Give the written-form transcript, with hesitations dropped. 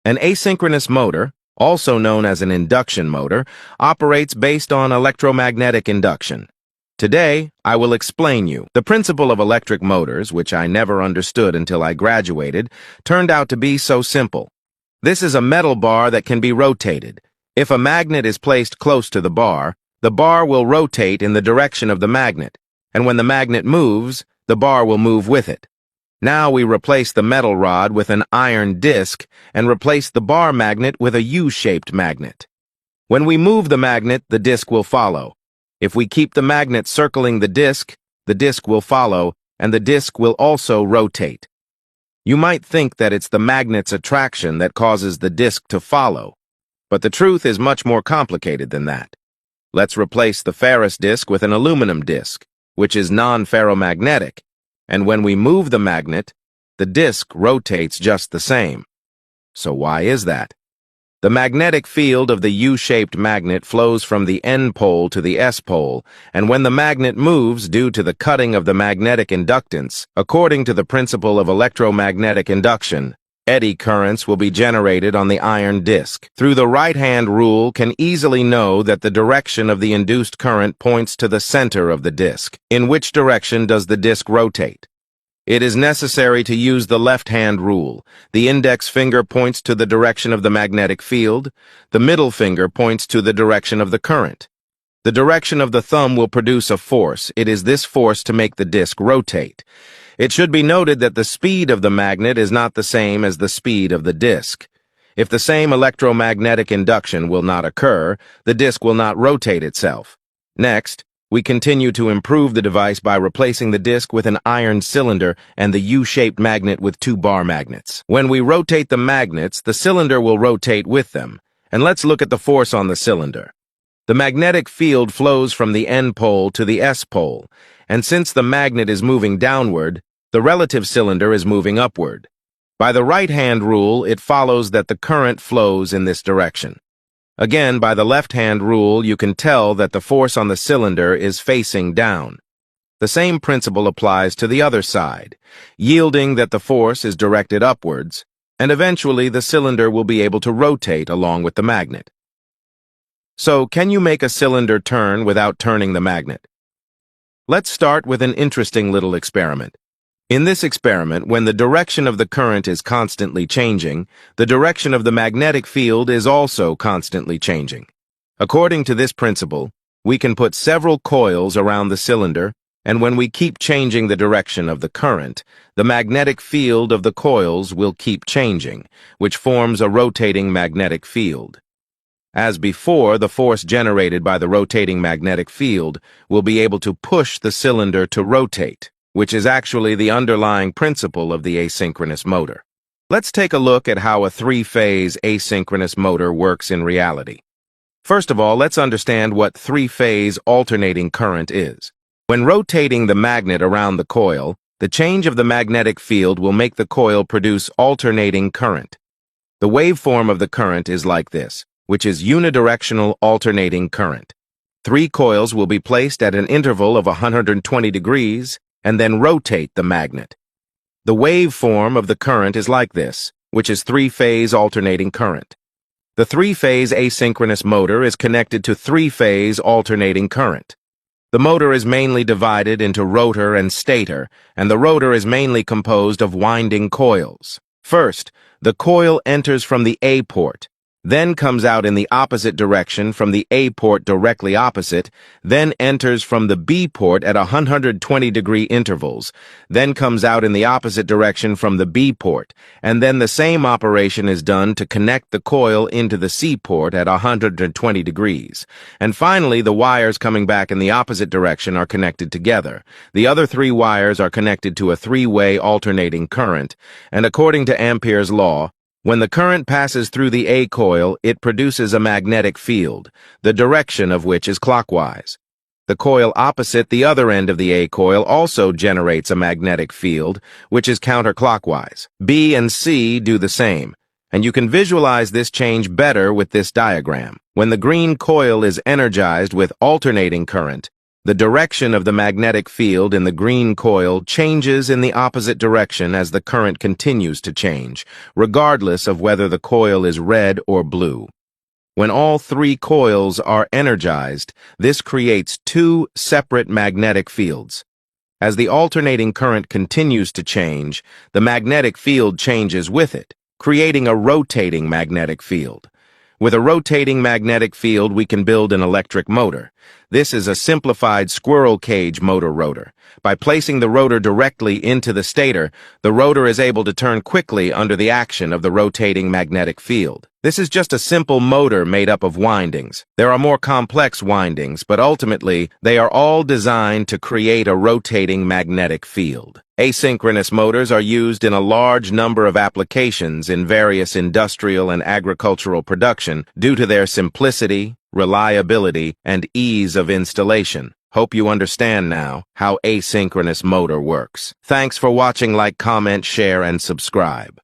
An asynchronous motor, also known as an induction motor, operates based on electromagnetic induction. Today, I will explain you. The principle of electric motors, which I never understood until I graduated, turned out to be so simple. This is a metal bar that can be rotated. If a magnet is placed close to the bar will rotate in the direction of the magnet, and when the magnet moves, the bar will move with it. Now we replace the metal rod with an iron disc and replace the bar magnet with a U-shaped magnet. When we move the magnet, the disc will follow. If we keep the magnet circling the disc will follow, and the disc will also rotate. You might think that it's the magnet's attraction that causes the disc to follow, but the truth is much more complicated than that. Let's replace the ferrous disc with an aluminum disc, which is non-ferromagnetic, and when we move the magnet, the disc rotates just the same. So why is that? The magnetic field of the U-shaped magnet flows from the N pole to the S pole, and when the magnet moves due to the cutting of the magnetic inductance, according to the principle of electromagnetic induction, eddy currents will be generated on the iron disc. Through the right-hand rule can easily know that the direction of the induced current points to the center of the disc. In which direction does the disc rotate? It is necessary to use the left-hand rule. The index finger points to the direction of the magnetic field. The middle finger points to the direction of the current. The direction of the thumb will produce a force. It is this force to make the disc rotate. It should be noted that the speed of the magnet is not the same as the speed of the disc. If the same electromagnetic induction will not occur, the disc will not rotate itself. Next, we continue to improve the device by replacing the disc with an iron cylinder and the U-shaped magnet with two bar magnets. When we rotate the magnets, the cylinder will rotate with them. And let's look at the force on the cylinder. The magnetic field flows from the N pole to the S pole, and since the magnet is moving downward, the relative cylinder is moving upward. By the right-hand rule, it follows that the current flows in this direction. Again, by the left-hand rule, you can tell that the force on the cylinder is facing down. The same principle applies to the other side, yielding that the force is directed upwards, and eventually the cylinder will be able to rotate along with the magnet. So, can you make a cylinder turn without turning the magnet? Let's start with an interesting little experiment. In this experiment, when the direction of the current is constantly changing, the direction of the magnetic field is also constantly changing. According to this principle, we can put several coils around the cylinder, and when we keep changing the direction of the current, the magnetic field of the coils will keep changing, which forms a rotating magnetic field. As before, the force generated by the rotating magnetic field will be able to push the cylinder to rotate, which is actually the underlying principle of the asynchronous motor. Let's take a look at how a three-phase asynchronous motor works in reality. First of all, let's understand what three-phase alternating current is. When rotating the magnet around the coil, the change of the magnetic field will make the coil produce alternating current. The waveform of the current is like this, which is unidirectional alternating current. 3 coils will be placed at an interval of 120 degrees, and then rotate the magnet. The waveform of the current is like this, which is three-phase alternating current. The three-phase asynchronous motor is connected to three-phase alternating current. The motor is mainly divided into rotor and stator, and the rotor is mainly composed of winding coils. First, the coil enters from the A port, then comes out in the opposite direction from the A port directly opposite, then enters from the B port at 120-degree intervals, then comes out in the opposite direction from the B port, and then the same operation is done to connect the coil into the C port at 120 degrees. And finally, the wires coming back in the opposite direction are connected together. The other 3 wires are connected to a 3-way alternating current, and according to Ampere's law, when the current passes through the A coil, it produces a magnetic field, the direction of which is clockwise. The coil opposite the other end of the A coil also generates a magnetic field, which is counterclockwise. B and C do the same, and you can visualize this change better with this diagram. When the green coil is energized with alternating current, The direction of the magnetic field in the green coil changes in the opposite direction as the current continues to change, regardless of whether the coil is red or blue. When all three coils are energized, this creates two separate magnetic fields. As the alternating current continues to change, the magnetic field changes with it, creating a rotating magnetic field. With a rotating magnetic field, we can build an electric motor. This is a simplified squirrel cage motor rotor. By placing the rotor directly into the stator, the rotor is able to turn quickly under the action of the rotating magnetic field. This is just a simple motor made up of windings. There are more complex windings, but ultimately, they are all designed to create a rotating magnetic field. Asynchronous motors are used in a large number of applications in various industrial and agricultural production due to their simplicity, reliability, and ease of installation. Hope you understand now how asynchronous motor works. Thanks for watching. Like, comment, share, and subscribe.